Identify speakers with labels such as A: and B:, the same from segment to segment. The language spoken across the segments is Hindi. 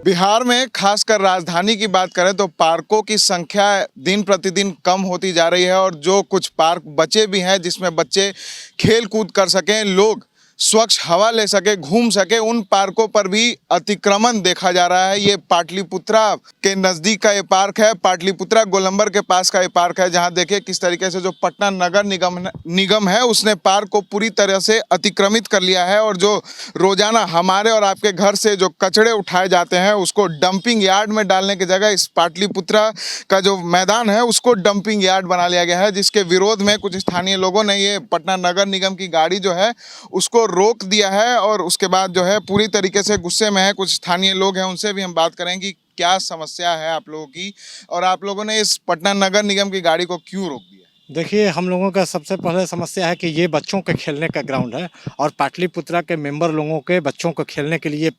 A: बिहार में खासकर राजधानी की बात करें तो पार्कों की संख्या दिन प्रतिदिन कम होती जा रही है और जो कुछ पार्क बचे भी हैं जिसमें बच्चे खेल कूद कर सकें, लोग स्वच्छ हवा ले सके, घूम सके, उन पार्कों पर भी अतिक्रमण देखा जा रहा है। ये पाटलिपुत्रा के नज़दीक का ये पार्क है, पाटलिपुत्रा गोलंबर के पास का ये पार्क है, जहां देखिए किस तरीके से जो पटना नगर निगम है उसने पार्क को पूरी तरह से अतिक्रमित कर लिया है और जो रोजाना हमारे और आपके घर से जो कचड़े उठाए जाते हैं उसको डंपिंग यार्ड में डालने की जगह इस पाटलिपुत्रा का जो मैदान है उसको डंपिंग यार्ड बना लिया गया है, जिसके विरोध में कुछ स्थानीय लोगों ने ये पटना नगर निगम की गाड़ी जो है उसको रोक दिया है और उसके बाद जो है पूरी तरीके से गुस्से में है। कुछ स्थानीय लोग हैं, उनसे भी हम बात करेंगे कि क्या समस्या है आप लोगों की और आप लोगों ने इस पटना नगर निगम की गाड़ी को क्यों रोक दिया।
B: देखिए, हम लोगों का सबसे पहले समस्या है कि ये बच्चों के खेलने का ग्राउंड है और पाटलिपुत्रा के मेंबर लोगों के बच्चों को खेलने के लिए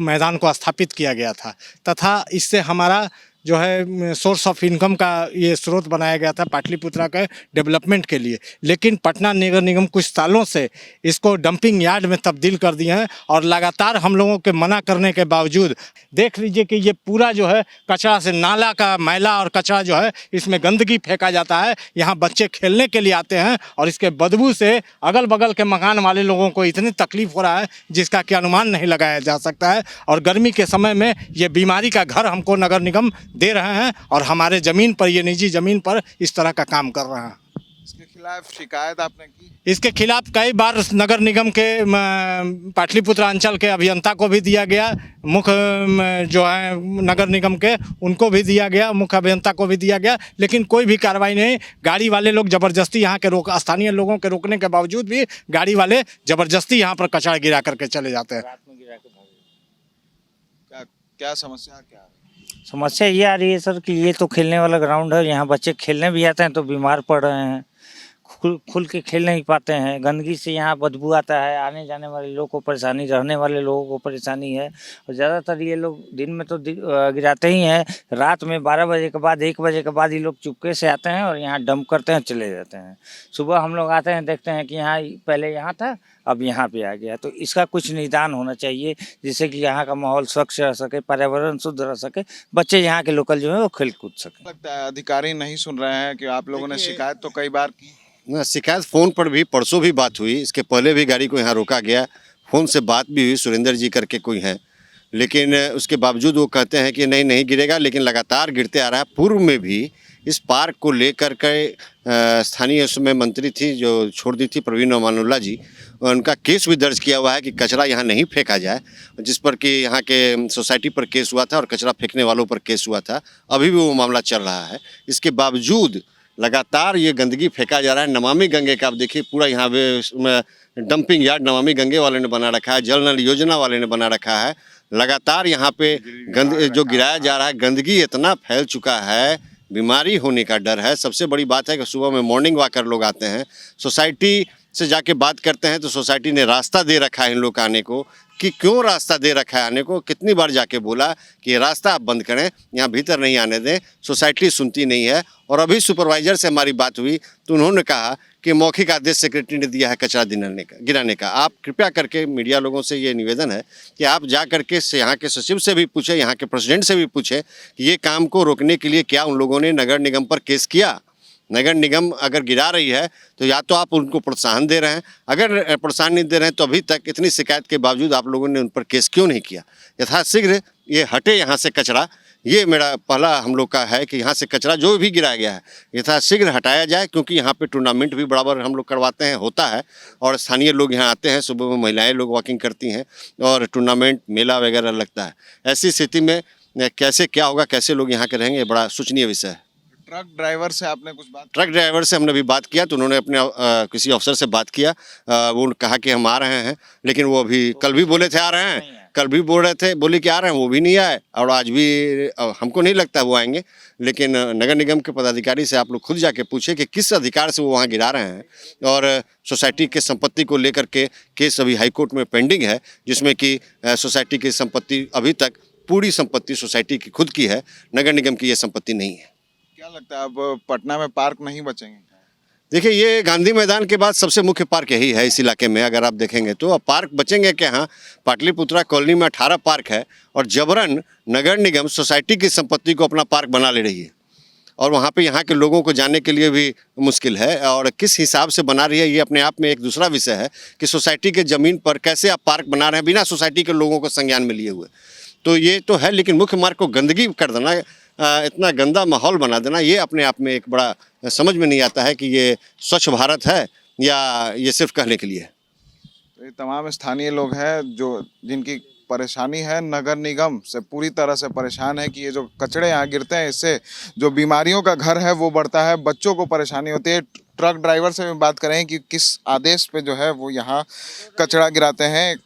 B: मैदान को स्थापित किया गया था तथा इससे हमारा जो है सोर्स ऑफ इनकम का ये स्रोत बनाया गया था पाटलिपुत्रा के डेवलपमेंट के लिए। लेकिन पटना नगर निगम कुछ सालों से इसको डंपिंग यार्ड में तब्दील कर दिए हैं और लगातार हम लोगों के मना करने के बावजूद देख लीजिए कि ये पूरा जो है कचरा से नाला का मैला और कचरा जो है इसमें गंदगी फेंका जाता है। यहाँ बच्चे खेलने के लिए आते हैं और इसके बदबू से अगल बगल के मकान वाले लोगों को इतनी तकलीफ हो रहा है जिसका कि अनुमान नहीं लगाया जा सकता है। और गर्मी के समय में ये बीमारी का घर हमको नगर निगम दे रहे हैं और हमारे ज़मीन पर, ये निजी ज़मीन पर इस तरह का काम कर रहे हैं।
A: इसके खिलाफ शिकायत आपने की?
B: इसके खिलाफ कई बार नगर निगम के पाटलिपुत्रा अंचल के अभियंता को भी दिया गया, मुख्य जो है नगर निगम के उनको भी दिया गया, मुख्य अभियंता को भी दिया गया, लेकिन कोई भी कार्रवाई नहीं। गाड़ी वाले लोग ज़बरदस्ती यहाँ के स्थानीय लोगों के रोकने के बावजूद भी गाड़ी वाले ज़बरदस्ती यहाँ पर कचरा गिरा करके चले जाते हैं।
A: क्या समस्या क्या है?
C: समस्या ये आ रही है सर कि ये तो खेलने वाला ग्राउंड है, यहाँ बच्चे खेलने भी आते हैं तो बीमार पड़ रहे हैं, खुल के खेल नहीं पाते हैं। गंदगी से यहाँ बदबू आता है, आने जाने वाले लोगों को परेशानी, रहने वाले लोगों को परेशानी है। और ज़्यादातर ये लोग दिन में तो गिराते ही हैं, रात में 12 बजे के बाद 1 बजे के बाद ये लोग चुपके से आते हैं और यहाँ डंप करते हैं, चले जाते हैं। सुबह हम लोग आते हैं, देखते हैं कि यहाँ पहले यहाँ था, अब यहाँ पे आ गया। तो इसका कुछ निदान होना चाहिए जिससे कि यहाँ का माहौल स्वच्छ रह सके, पर्यावरण शुद्ध रह सके, बच्चे यहाँ के लोकल जो है वो खेल कूद सके।
A: लगता है अधिकारी नहीं सुन रहे हैं कि आप लोगों ने शिकायत तो कई बार की
D: ना। शिकायत फ़ोन पर भी परसों भी बात हुई, इसके पहले भी गाड़ी को यहाँ रोका गया, फ़ोन से बात भी हुई, सुरेंद्र जी करके कोई हैं, लेकिन उसके बावजूद वो कहते हैं कि नहीं गिरेगा, लेकिन लगातार गिरते आ रहा है। पूर्व में भी इस पार्क को लेकर के स्थानीय उसमें मंत्री थी जो छोड़ दी थी, प्रवीण अमानुल्लाह जी, उनका केस भी दर्ज किया हुआ है कि कचरा यहाँ नहीं फेंका जाए, जिस पर कि यहाँ के सोसाइटी पर केस हुआ था और कचरा फेंकने वालों पर केस हुआ था। अभी भी वो मामला चल रहा है। इसके बावजूद लगातार ये गंदगी फेंका जा रहा है। नमामि गंगे का आप देखिए, पूरा यहाँ पे डंपिंग यार्ड नमामि गंगे वाले ने बना रखा है, जल नल योजना वाले ने बना रखा है। लगातार यहाँ पे जो गिराया जा रहा है, गंदगी इतना फैल चुका है, बीमारी होने का डर है। सबसे बड़ी बात है कि सुबह में मॉर्निंग वॉकर लोग आते हैं, सोसाइटी से जाके बात करते हैं तो सोसाइटी ने रास्ता दे रखा है इन लोग आने को, कि क्यों रास्ता दे रखा है आने को। कितनी बार जाके बोला कि ये रास्ता आप बंद करें, यहाँ भीतर नहीं आने दें, सोसाइटी सुनती नहीं है। और अभी सुपरवाइज़र से हमारी बात हुई तो उन्होंने कहा कि मौखिक आदेश सेक्रेटरी ने दिया है कचरा गिराने का। आप कृपया करके मीडिया लोगों से ये निवेदन है कि आप जा करके यहाँ के सचिव से भी पूछें, यहाँ के प्रेसिडेंट से भी पूछें कि ये काम को रोकने के लिए क्या उन लोगों ने नगर निगम पर केस किया। नगर निगम अगर गिरा रही है तो या तो आप उनको प्रोत्साहन दे रहे हैं, अगर प्रोत्साहन नहीं दे रहे हैं तो अभी तक इतनी शिकायत के बावजूद आप लोगों ने उन पर केस क्यों नहीं किया। यथाशीघ्र ये हटे यहाँ से कचरा, ये मेरा पहला हम लोग का है कि यहाँ से कचरा जो भी गिराया गया है यथाशीघ्र हटाया जाए, क्योंकि यहाँ पे टूर्नामेंट भी बराबर हम लोग करवाते हैं, होता है, और स्थानीय लोग यहाँ आते हैं, सुबह में महिलाएं लोग वॉकिंग करती हैं और टूर्नामेंट मेला वगैरह लगता है। ऐसी स्थिति में कैसे क्या होगा, कैसे लोग यहाँ के रहेंगे, बड़ा सोचनीय विषय है।
A: ट्रक ड्राइवर से आपने कुछ बात?
D: ट्रक ड्राइवर से हमने भी बात किया तो उन्होंने अपने किसी अफसर से बात किया, वो कहा कि हम आ रहे हैं, लेकिन वो अभी कल भी बोले थे आ रहे हैं, कल भी बोल रहे थे, बोले कि आ रहे हैं, वो भी नहीं आए, और आज भी हमको नहीं लगता वो आएंगे। लेकिन नगर निगम के पदाधिकारी से आप लोग खुद जाके पूछे कि किस अधिकार से वो वहाँ गिरा रहे हैं। और सोसाइटी के संपत्ति को लेकर के केस अभी हाईकोर्ट में पेंडिंग है, जिसमें कि सोसाइटी की संपत्ति अभी तक पूरी संपत्ति सोसाइटी की खुद की है, नगर निगम की ये संपत्ति नहीं है।
A: क्या लगता है अब पटना में पार्क नहीं बचेंगे?
D: देखिए, ये गांधी मैदान के बाद सबसे मुख्य पार्क यही है इस इलाके में। अगर आप देखेंगे तो अब पार्क बचेंगे क्या? हाँ, पाटलिपुत्रा कॉलोनी में 18 पार्क है और जबरन नगर निगम सोसाइटी की संपत्ति को अपना पार्क बना ले रही है और वहाँ पे यहाँ के लोगों को जाने के लिए भी मुश्किल है। और किस हिसाब से बना रही है ये अपने आप में एक दूसरा विषय है कि सोसाइटी के ज़मीन पर कैसे आप पार्क बना रहे हैं बिना सोसाइटी के लोगों को संज्ञान में लिए हुए। तो ये तो है, लेकिन मुख्य मार्ग को गंदगी कर देना, इतना गंदा माहौल बना देना, ये अपने आप में एक बड़ा समझ में नहीं आता है कि ये स्वच्छ भारत है या ये सिर्फ कहने के लिए है।
A: तो ये तमाम स्थानीय लोग हैं जो जिनकी परेशानी है, नगर निगम से पूरी तरह से परेशान है कि ये जो कचड़े यहाँ गिरते हैं इससे जो बीमारियों का घर है वो बढ़ता है, बच्चों को परेशानी होती है। ट्रक ड्राइवर से भी बात करें कि किस आदेश पे जो है वो यहाँ कचड़ा गिराते हैं।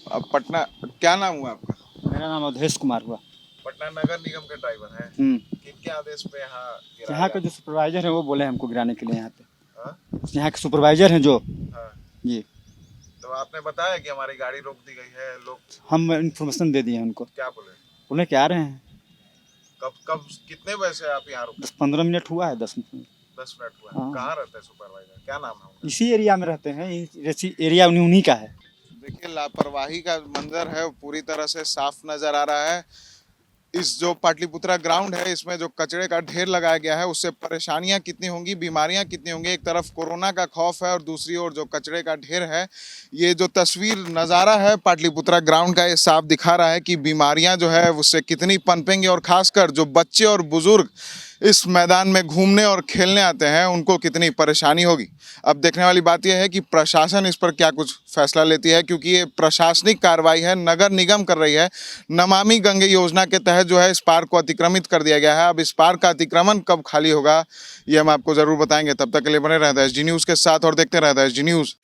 A: अब पटना, क्या नाम हुआ आपका?
E: मेरा नाम अवधेश कुमार हुआ।
A: पटना नगर निगम के ड्राइवर हैं। किनके आदेश पे यहाँ गिराया
E: यहाँ के जो सुपरवाइजर हैं वो बोले हमको गिराने के लिए यहाँ पे।
A: हाँ?
E: यहाँ के सुपरवाइजर हैं जो
A: हाँ।
E: जी,
A: तो आपने बताया कि हमारी गाड़ी रोक दी गई है, लोग
E: हम इन्फॉर्मेशन दे दिए उनको।
A: क्या बोले?
E: बोले कि आ रहे हैं।
A: कब कितने बजे से आप यहाँ रुके?
E: 10-15 मिनट हुआ है, 10 मिनट।
A: 10 मिनट हुआ।
E: हाँ।
A: कहाँ रहते हैं सुपरवाइजर, क्या नाम है उनका?
E: इसी एरिया में रहते हैं, इसी एरिया उन्हीं का है।
A: देखिए, लापरवाही का मंजर है वो पूरी तरह से साफ नजर आ रहा है। इस जो पाटलिपुत्रा ग्राउंड है इसमें जो कचरे का ढेर लगाया गया है उससे परेशानियां कितनी होंगी, बीमारियां कितनी होंगी। एक तरफ कोरोना का खौफ है और दूसरी ओर जो कचरे का ढेर है। ये जो तस्वीर नज़ारा है पाटलिपुत्रा ग्राउंड का, ये साफ दिखा रहा है कि बीमारियां जो है उससे कितनी पनपेंगी और खासकर जो बच्चे और बुजुर्ग इस मैदान में घूमने और खेलने आते हैं उनको कितनी परेशानी होगी। अब देखने वाली बात यह है कि प्रशासन इस पर क्या कुछ फैसला लेती है, क्योंकि ये प्रशासनिक कार्रवाई है, नगर निगम कर रही है। नमामि गंगे योजना के तहत जो है इस पार्क को अतिक्रमित कर दिया गया है। अब इस पार्क का अतिक्रमण कब खाली होगा ये हम आपको ज़रूर बताएंगे। तब तक के लिए बने रहता है SG न्यूज़ के साथ और देखते रहता है SG न्यूज़।